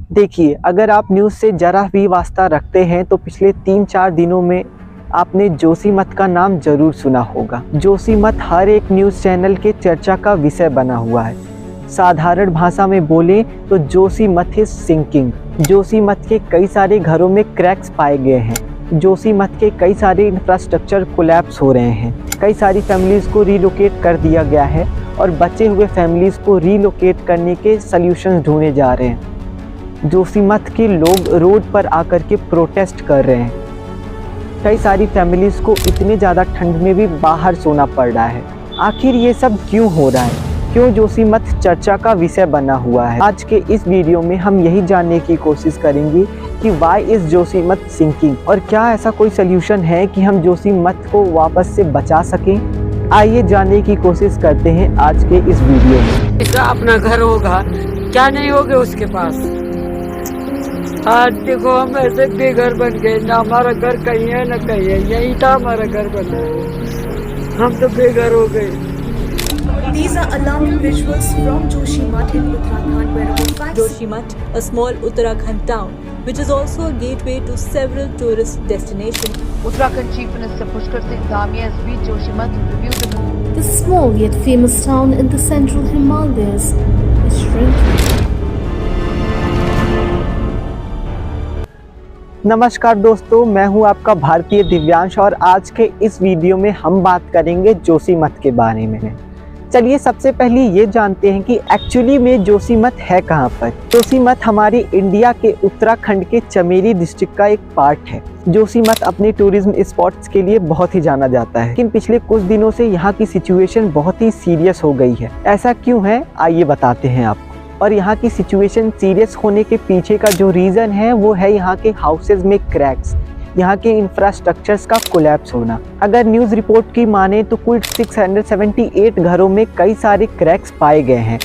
देखिए, अगर आप न्यूज़ से ज़रा भी वास्ता रखते हैं तो पिछले 3-4 दिनों में आपने जोशीमठ का नाम ज़रूर सुना होगा। जोशीमठ हर एक न्यूज़ चैनल के चर्चा का विषय बना हुआ है। साधारण भाषा में बोलें तो जोशीमठ इज़ सिंकिंग। जोशीमठ के कई सारे घरों में क्रैक्स पाए गए हैं। जोशीमठ के कई सारे इंफ्रास्ट्रक्चर कोलैप्स हो रहे हैं। कई सारी फैमिलीज़ को रीलोकेट कर दिया गया है और बचे हुए फैमिलीज़ को रीलोकेट करने के सल्यूशंस ढूंढे जा रहे हैं। जोशीमठ के लोग रोड पर आकर के प्रोटेस्ट कर रहे हैं। कई सारी फैमिलीज़ को इतने ज़्यादा ठंड में भी बाहर सोना पड़ रहा है। आखिर ये सब क्यों हो रहा है? क्यों जोशीमठ चर्चा का विषय बना हुआ है? आज के इस वीडियो में हम यही जानने की कोशिश करेंगे कि वाई इज़ जोशीमठ सिंकिंग, और क्या ऐसा कोई सल्यूशन है कि हम जोशीमठ को वापस से बचा सकें। आइए जानने की कोशिश करते हैं आज के इस वीडियो में। इसका अपना घर होगा, क्या नहीं होगा उसके पास। आज देखो हम ऐसे बेघर बन गए, ना हमारा घर कहीं है ना कहीं है, यही था हमारा घर बना, हम तो बेघर हो गए। These are alarming visuals from Joshimठ in Uttarakhand, where a fact Joshimठ, a small Uttarakhand town, which is also a gateway to several tourist destinations. Uttarakhand Chief Minister Pushkar Singh Dhami has been Joshimठ to review the this small yet famous town in the central Himalayas is shrinking. नमस्कार दोस्तों, मैं हूं आपका भारतीय दिव्यांश और आज के इस वीडियो में हम बात करेंगे जोशीमठ के बारे में। चलिए सबसे पहले ये जानते हैं कि एक्चुअली में जोशीमठ है कहां पर। जोशीमठ हमारे इंडिया के उत्तराखंड के चमेली डिस्ट्रिक्ट का एक पार्ट है। जोशीमठ अपने टूरिज्म स्पॉट्स के लिए बहुत ही जाना जाता है, लेकिन पिछले कुछ दिनों से यहाँ की सिचुएशन बहुत ही सीरियस हो गई है। ऐसा क्यों है आइए बताते हैं आपको। और यहाँ की सिचुएशन सीरियस होने के पीछे का जो रीज़न है वो है यहाँ के हाउसेज में क्रैक्स, यहाँ के इंफ्रास्ट्रक्चर्स का कोलैप्स होना। अगर न्यूज़ रिपोर्ट की माने तो कुल 678 घरों में कई सारे क्रैक्स पाए गए हैं।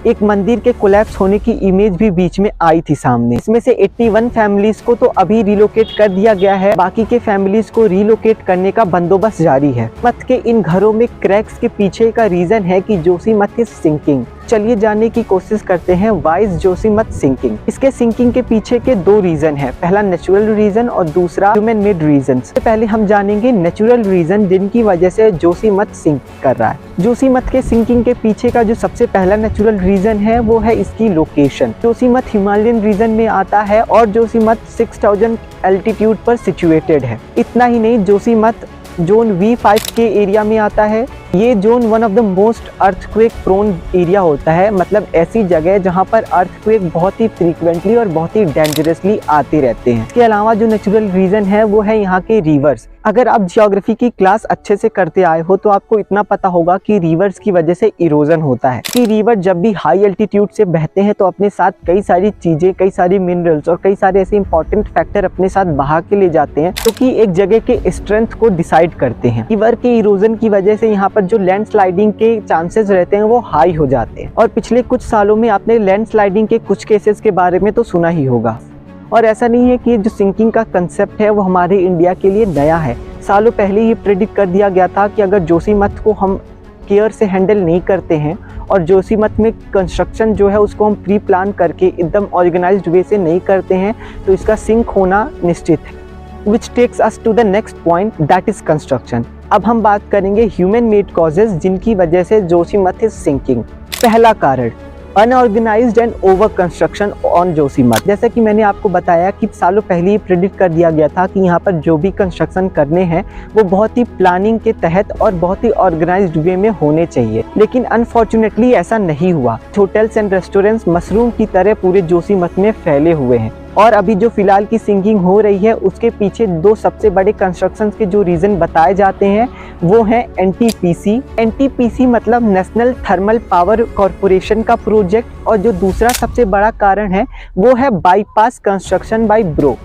एक मंदिर के कोलैप्स होने की इमेज भी बीच में आई थी सामने। इसमें से 81 फैमिलीज को तो अभी रिलोकेट कर दिया गया है, बाकी के फैमिलीज को रिलोकेट करने का बंदोबस्त जारी है। मत के इन घरों में क्रैक्स के पीछे का रीजन है कि जोशीमठ इज सिंकिंग। चलिए जानने की कोशिश करते हैं व्हाई इज जोशीमठ सिंकिंग। इसके सिंकिंग के पीछे के दो रीजन है, पहला नेचुरल रीजन और दूसरा ह्यूमन मेड रीजन। पहले हम जानेंगे नेचुरल रीजन जिनकी वजह से जोशीमठ सिंक कर रहा है। जोशीमठ के सिंकिंग के पीछे का जो सबसे पहला नेचुरल रीजन है वो है इसकी लोकेशन। जोशीमठ हिमालयन रीजन में आता है और जोशीमठ 6000 एल्टीट्यूड पर सिचुएटेड है। इतना ही नहीं, जोशीमठ जोन V5 के एरिया में आता है। ये zone one of the most earthquake prone area होता है, मतलब ऐसी जगह जहाँ पर अर्थक्वेक बहुत ही फ्रीक्वेंटली और बहुत ही डेंजरसली आते रहते हैं। इसके अलावा जो नेचुरल रीजन है वो है यहाँ के रिवर्स। अगर आप जियोग्राफी की क्लास अच्छे से करते आए हो तो आपको इतना पता होगा कि रिवर्स की वजह से इरोजन होता है। कि रिवर जब भी हाई एल्टीट्यूड से बहते हैं तो अपने साथ कई सारी चीजें, कई सारी मिनरल्स और कई सारे ऐसे इंपॉर्टेंट फैक्टर अपने साथ बहा के ले जाते हैं, जो कि एक जगह के स्ट्रेंथ को डिसाइड करते हैं। रिवर के इरोजन की वजह से यहाँ पर जो लैंडस्लाइडिंग के चांसेस रहते हैं वो हाई हो जाते हैं। और पिछले कुछ सालों में आपने लैंडस्लाइडिंग के कुछ केसेस के बारे में तो सुना ही होगा। और ऐसा नहीं है कि जो सिंकिंग का कंसेप्ट है वो हमारे इंडिया के लिए नया है। सालों पहले ये प्रेडिक्ट कर दिया गया था कि अगर जोशीमठ को हम केयर से हैंडल नहीं करते हैं और जोशीमठ में कंस्ट्रक्शन जो है उसको हम प्री प्लान करके एकदम ऑर्गेनाइज्ड वे से नहीं करते हैं तो इसका सिंक होना निश्चित है। Which takes us to the next point, that is construction. अब हम बात करेंगे ह्यूमन मेड कॉजेज जिनकी वजह से जोशीमठ इज सिंकिंग। पहला कारण, unorganised and over construction on Joshimath. जैसा कि मैंने आपको बताया कि सालों पहले ही प्रेडिक्ट कर दिया गया था कि यहाँ पर जो भी कंस्ट्रक्शन करने हैं वो बहुत ही प्लानिंग के तहत और बहुत ही ऑर्गेनाइज्ड वे में होने चाहिए, लेकिन अनफॉर्चुनेटली ऐसा नहीं हुआ। होटल्स एंड रेस्टोरेंट्स मशरूम की तरह पूरे जोशीमठ में फैले हुए हैं। और अभी जो फिलहाल की सिंकिंग हो रही है उसके पीछे दो सबसे बड़े कंस्ट्रक्शन के जो रीजन बताए जाते हैं वो है एनटीपीसी। एनटीपीसी मतलब नेशनल थर्मल पावर कॉरपोरेशन का प्रोजेक्ट, और जो दूसरा सबसे बड़ा कारण है वो है bypass construction by BRO.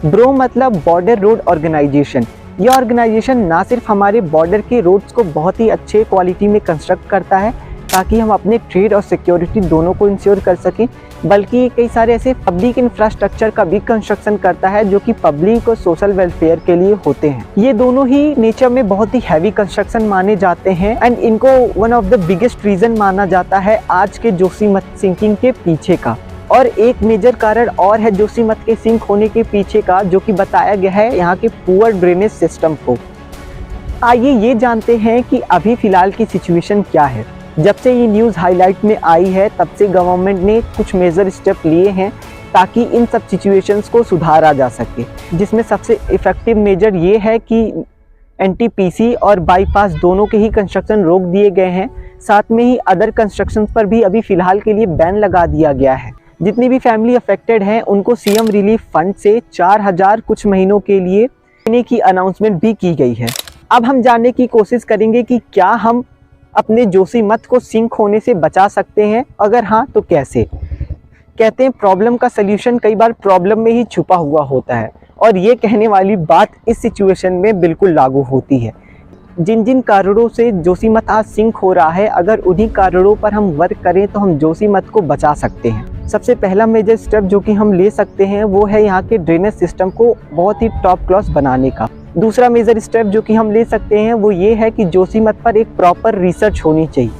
BRO मतलब बॉर्डर रोड ऑर्गेनाइजेशन। यह ऑर्गेनाइजेशन ना सिर्फ हमारे बॉर्डर के रोड्स को बहुत ही अच्छे क्वालिटी में कंस्ट्रक्ट करता है ताकि हम अपने ट्रेड और सिक्योरिटी दोनों को इंश्योर कर सकें, बल्कि कई सारे ऐसे पब्लिक इंफ्रास्ट्रक्चर का भी कंस्ट्रक्शन करता है जो कि पब्लिक और सोशल वेलफेयर के लिए होते हैं। ये दोनों ही नेचर में बहुत ही हैवी कंस्ट्रक्शन माने जाते हैं एंड इनको one of the biggest reason माना जाता है आज के जोशीमठ सिंकिंग के पीछे का। और एक मेजर कारण और है जोशीमठ के सिंक होने के पीछे का, जो कि बताया गया है यहाँ के पुअर ड्रेनेज सिस्टम को। आइए ये जानते हैं कि अभी फ़िलहाल की सिचुएशन क्या है। जब से ये न्यूज़ हाईलाइट में आई है तब से गवर्नमेंट ने कुछ मेजर स्टेप लिए हैं ताकि इन सब सिचुएशंस को सुधारा जा सके, जिसमें सबसे इफ़ेक्टिव मेजर ये है कि एनटीपीसी और बाईपास दोनों के ही कंस्ट्रक्शन रोक दिए गए हैं। साथ में ही अदर कंस्ट्रक्शन पर भी अभी फ़िलहाल के लिए बैन लगा दिया गया है। जितनी भी फैमिली अफेक्टेड हैं उनको सीएम रिलीफ फंड से 4000 कुछ महीनों के लिए देने की अनाउंसमेंट भी की गई है। अब हम जानने की कोशिश करेंगे कि क्या हम अपने जोशीमठ को सिंक होने से बचा सकते हैं, अगर हाँ तो कैसे। कहते हैं प्रॉब्लम का सल्यूशन कई बार प्रॉब्लम में ही छुपा हुआ होता है, और ये कहने वाली बात इस सिचुएशन में बिल्कुल लागू होती है। जिन जिन कारणों से जोशीमठ आज सिंक हो रहा है, अगर उन्हीं कारणों पर हम वर्क करें तो हम जोशीमठ को बचा सकते हैं। सबसे पहला मेजर स्टेप जो कि हम ले सकते हैं वो है यहाँ के ड्रेनेज सिस्टम को बहुत ही टॉप क्लास बनाने का। दूसरा मेजर स्टेप जो कि हम ले सकते हैं वो ये है कि जोशीमठ पर एक प्रॉपर रिसर्च होनी चाहिए।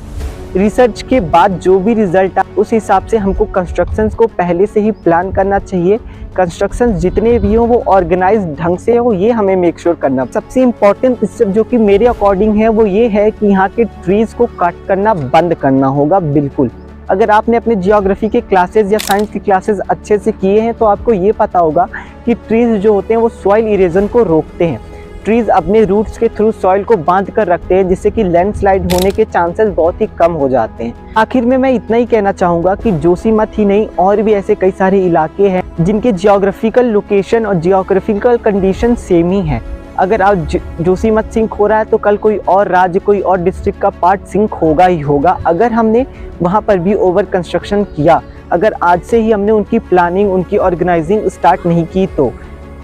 रिसर्च के बाद जो भी रिजल्ट आए उस हिसाब से हमको कंस्ट्रक्शंस को पहले से ही प्लान करना चाहिए। कंस्ट्रक्शंस जितने भी हों वो ऑर्गेनाइज ढंग से हो, ये हमें मेक श्योर करना। सबसे इम्पॉर्टेंट स्टेप जो कि मेरे अकॉर्डिंग है वो ये है कि यहाँ के ट्रीज़ को कट करना बंद करना होगा बिल्कुल। अगर आपने अपने जियोग्राफी के क्लासेस या साइंस के क्लासेस अच्छे से किए हैं तो आपको ये पता होगा कि ट्रीज़ जो होते हैं वो सॉइल इरेजन को रोकते हैं। ट्रीज़ अपने रूट्स के थ्रू सॉइल को बांध कर रखते हैं, जिससे कि लैंडस्लाइड होने के चांसेस बहुत ही कम हो जाते हैं। आखिर में मैं इतना ही कहना चाहूँगा कि जोशीमठ ही नहीं और भी ऐसे कई सारे इलाके हैं जिनके जियोग्राफिकल लोकेशन और जियोग्राफिकल कंडीशन सेम ही हैं। अगर आज जोशीमठ सिंक हो रहा है तो कल कोई और राज्य, कोई और डिस्ट्रिक्ट का पार्ट सिंक होगा ही होगा। अगर हमने वहाँ पर भी ओवर कंस्ट्रक्शन किया, अगर आज से ही हमने उनकी प्लानिंग, उनकी ऑर्गेनाइजिंग स्टार्ट नहीं की, तो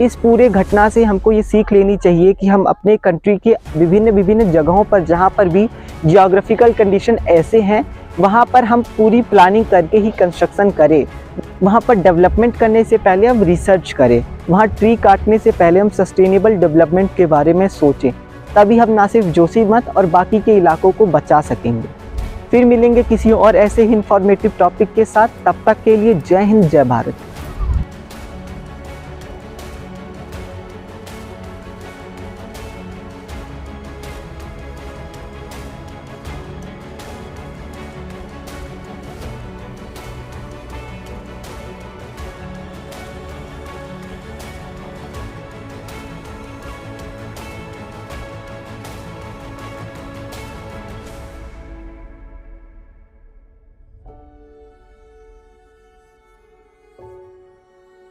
इस पूरे घटना से हमको ये सीख लेनी चाहिए कि हम अपने कंट्री के विभिन्न जगहों पर जहाँ पर भी जियोग्राफिकल कंडीशन ऐसे हैं वहाँ पर हम पूरी प्लानिंग करके ही कंस्ट्रक्शन करें। वहाँ पर डेवलपमेंट करने से पहले हम रिसर्च करें। वहाँ ट्री काटने से पहले हम सस्टेनेबल डेवलपमेंट के बारे में सोचें। तभी हम ना सिर्फ जोशीमठ और बाकी के इलाकों को बचा सकेंगे। फिर मिलेंगे किसी और ऐसे ही इंफॉर्मेटिव टॉपिक के साथ। तब तक के लिए जय हिंद, जय भारत।